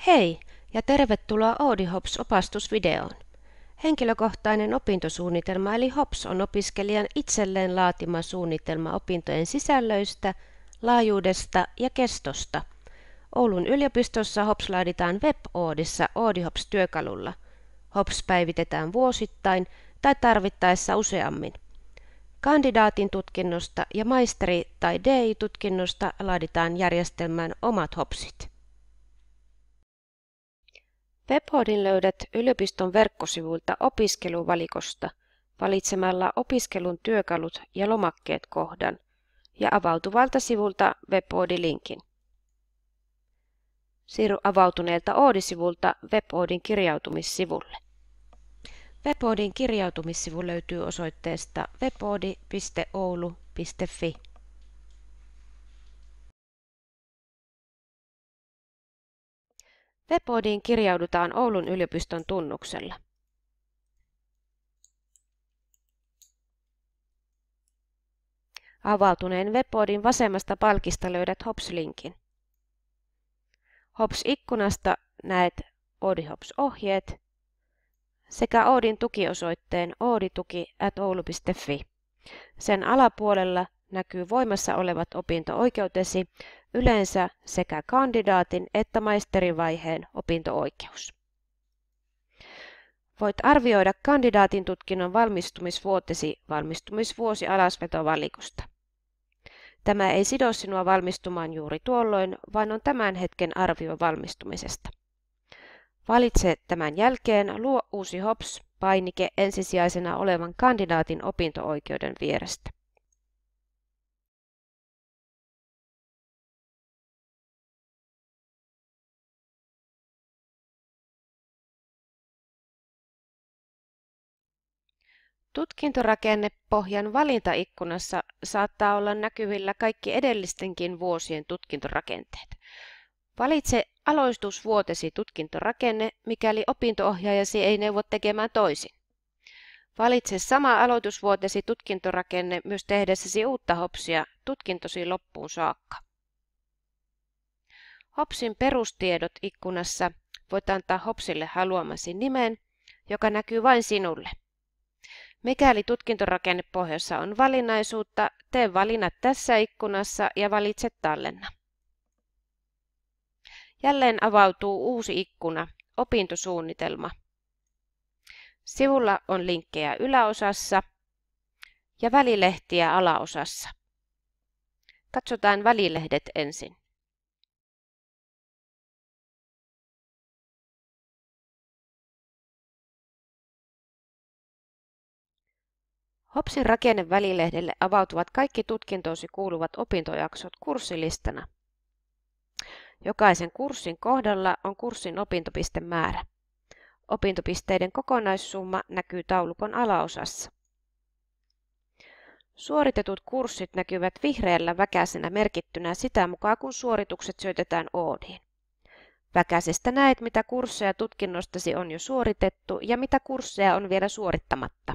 Hei ja tervetuloa OodiHOPS-opastusvideoon. Henkilökohtainen opintosuunnitelma eli HOPS on opiskelijan itselleen laatima suunnitelma opintojen sisällöistä, laajuudesta ja kestosta. Oulun yliopistossa HOPS laaditaan web-oodissa OodiHOPS-työkalulla. HOPS päivitetään vuosittain tai tarvittaessa useammin. Kandidaatin tutkinnosta ja maisteri- tai DI-tutkinnosta laaditaan järjestelmään omat HOPSit. Webhoodin löydät yliopiston verkkosivuilta opiskeluvalikosta valitsemalla opiskelun työkalut ja lomakkeet kohdan ja avautuvalta sivulta Webhoodi-linkin. Siirry avautuneelta Oodi-sivulta Webhoodin kirjautumissivulle. Webhoodin kirjautumissivu löytyy osoitteesta webhoodi.oulu.fi. Webhoodiin kirjaudutaan Oulun yliopiston tunnuksella. Avautuneen Webhoodin vasemmasta palkista löydät HOPS-linkin. HOPS-ikkunasta näet OodiHOPS-ohjeet sekä Oodin tukiosoitteen oodituki@oulu.fi. Sen alapuolella näkyy voimassa olevat opinto-oikeutesi, yleensä sekä kandidaatin että maisterivaiheen opinto-oikeus. Voit arvioida kandidaatin tutkinnon valmistumisvuotesi valmistumisvuosi alasvetovalikosta. Tämä ei sido sinua valmistumaan juuri tuolloin, vaan on tämän hetken arvio valmistumisesta. Valitse tämän jälkeen Luo uusi HOPS-painike ensisijaisena olevan kandidaatin opinto-oikeuden vierestä. Tutkintorakennepohjan valintaikkunassa saattaa olla näkyvillä kaikki edellistenkin vuosien tutkintorakenteet. Valitse aloitusvuotesi tutkintorakenne, mikäli opinto-ohjaajasi ei neuvo tekemään toisin. Valitse sama aloitusvuotesi tutkintorakenne myös tehdessäsi uutta HOPSia tutkintosi loppuun saakka. HOPSin perustiedot ikkunassa voit antaa HOPSille haluamasi nimen, joka näkyy vain sinulle. Mikäli tutkintorakennepohjassa on valinnaisuutta, tee valinnat tässä ikkunassa ja valitse tallenna. Jälleen avautuu uusi ikkuna, opintosuunnitelma. Sivulla on linkkejä yläosassa ja välilehtiä alaosassa. Katsotaan välilehdet ensin. HOPSin rakennevälilehdelle avautuvat kaikki tutkintoosi kuuluvat opintojaksot kurssilistana. Jokaisen kurssin kohdalla on kurssin opintopistemäärä. Opintopisteiden kokonaissumma näkyy taulukon alaosassa. Suoritetut kurssit näkyvät vihreällä väkäsenä merkittynä sitä mukaan, kun suoritukset syötetään Oodiin. Väkäsestä näet, mitä kursseja tutkinnostasi on jo suoritettu ja mitä kursseja on vielä suorittamatta.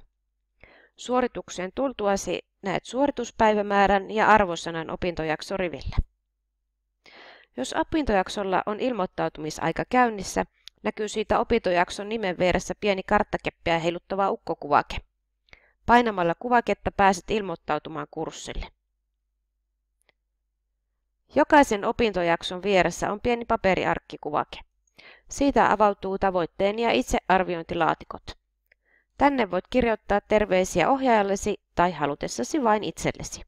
Suoritukseen tultuasi näet suorituspäivämäärän ja arvosanan opintojaksorivillä. Jos opintojaksolla on ilmoittautumisaika käynnissä, näkyy siitä opintojakson nimen vieressä pieni karttakeppiä heiluttava ukkokuvake. Painamalla kuvaketta pääset ilmoittautumaan kurssille. Jokaisen opintojakson vieressä on pieni paperiarkkikuvake. Siitä avautuu tavoitteen ja itsearviointilaatikot. Tänne voit kirjoittaa terveisiä ohjaajallesi tai halutessasi vain itsellesi.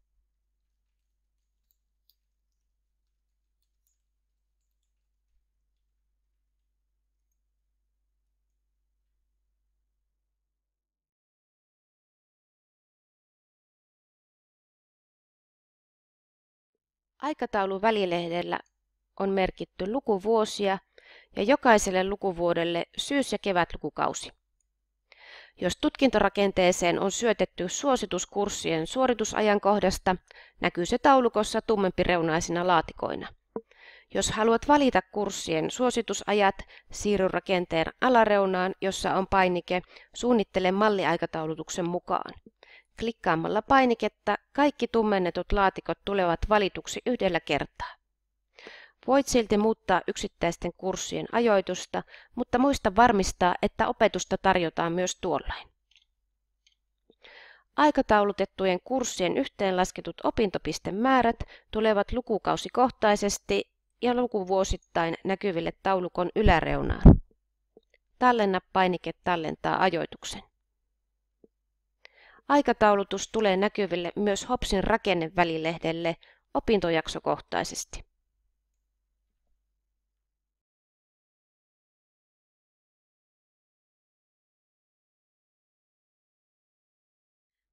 Aikataulu välilehdellä on merkitty lukuvuosia ja jokaiselle lukuvuodelle syys- ja kevätlukukausi. Jos tutkintorakenteeseen on syötetty suositus kurssien suoritusajankohdasta, näkyy se taulukossa tummempireunaisina laatikoina. Jos haluat valita kurssien suositusajat, siirry rakenteen alareunaan, jossa on painike Suunnittele malliaikataulutuksen mukaan. Klikkaamalla painiketta kaikki tummennetut laatikot tulevat valituksi yhdellä kertaa. Voit silti muuttaa yksittäisten kurssien ajoitusta, mutta muista varmistaa, että opetusta tarjotaan myös tuollain. Aikataulutettujen kurssien yhteenlasketut opintopistemäärät tulevat lukukausikohtaisesti ja lukuvuosittain näkyville taulukon yläreunaan. Tallenna painike tallentaa ajoituksen. Aikataulutus tulee näkyville myös Hopsin rakennevälilehdelle opintojaksokohtaisesti.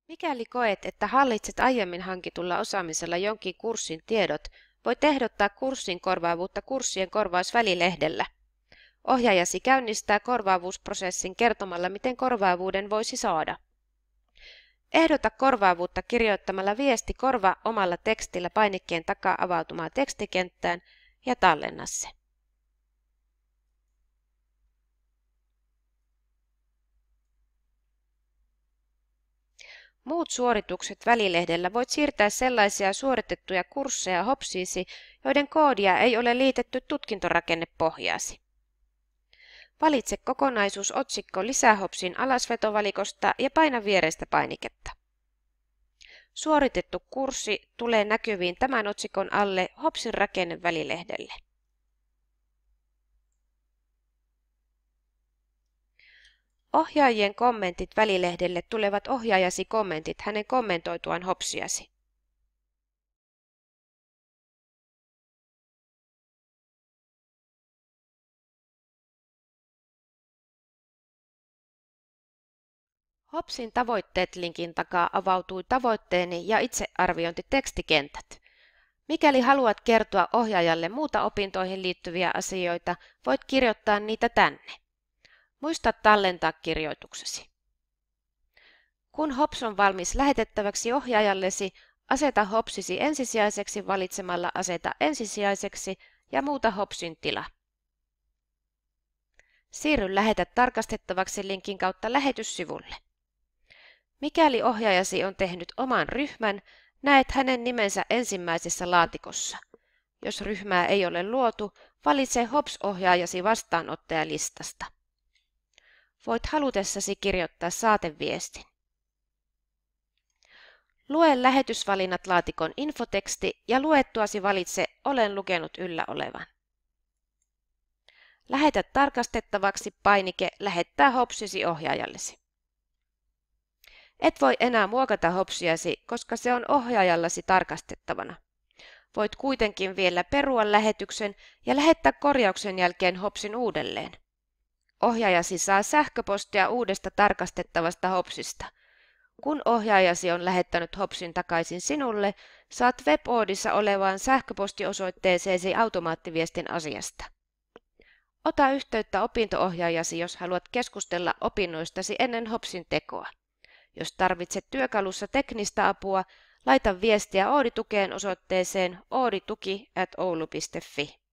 Mikäli koet, että hallitset aiemmin hankitulla osaamisella jonkin kurssin tiedot, voit ehdottaa kurssin korvaavuutta kurssien korvausvälilehdellä. Ohjaajasi käynnistää korvaavuusprosessin kertomalla, miten korvaavuuden voisi saada. Ehdota korvaavuutta kirjoittamalla viesti korvaa omalla tekstillä painikkeen takaa avautumaan tekstikenttään ja tallenna se. Muut suoritukset välilehdellä voit siirtää sellaisia suoritettuja kursseja Hopsiisi, joiden koodia ei ole liitetty tutkintorakennepohjaasi. Valitse kokonaisuusotsikko Lisää Hopsin alasvetovalikosta ja paina viereistä painiketta. Suoritettu kurssi tulee näkyviin tämän otsikon alle Hopsin rakennevälilehdelle. Ohjaajien kommentit välilehdelle tulevat ohjaajasi kommentit hänen kommentoituaan Hopsiasi. Hopsin tavoitteet-linkin takaa avautui tavoitteeni ja itsearviointi-tekstikentät. Mikäli haluat kertoa ohjaajalle muuta opintoihin liittyviä asioita, voit kirjoittaa niitä tänne. Muista tallentaa kirjoituksesi. Kun Hops on valmis lähetettäväksi ohjaajallesi, aseta Hopsisi ensisijaiseksi valitsemalla Aseta ensisijaiseksi ja muuta Hopsin tila. Siirry Lähetä tarkastettavaksi -linkin kautta lähetyssivulle. Mikäli ohjaajasi on tehnyt oman ryhmän, näet hänen nimensä ensimmäisessä laatikossa. Jos ryhmää ei ole luotu, valitse Hops-ohjaajasi vastaanottajalistasta. Voit halutessasi kirjoittaa saateviestin. Lue lähetysvalinnat -laatikon infoteksti ja luettuasi valitse Olen lukenut yllä olevan. Lähetä tarkastettavaksi painike lähettää Hopsisi ohjaajallesi. Et voi enää muokata Hopsiasi, koska se on ohjaajallasi tarkastettavana. Voit kuitenkin vielä perua lähetyksen ja lähettää korjauksen jälkeen Hopsin uudelleen. Ohjaajasi saa sähköpostia uudesta tarkastettavasta Hopsista. Kun ohjaajasi on lähettänyt Hopsin takaisin sinulle, saat WebODissa olevaan sähköpostiosoitteeseesi automaattiviestin asiasta. Ota yhteyttä opinto-ohjaajasi, jos haluat keskustella opinnoistasi ennen Hopsin tekoa. Jos tarvitset työkalussa teknistä apua, laita viestiä Oodi-tukeen osoitteeseen oodituki@oulu.fi.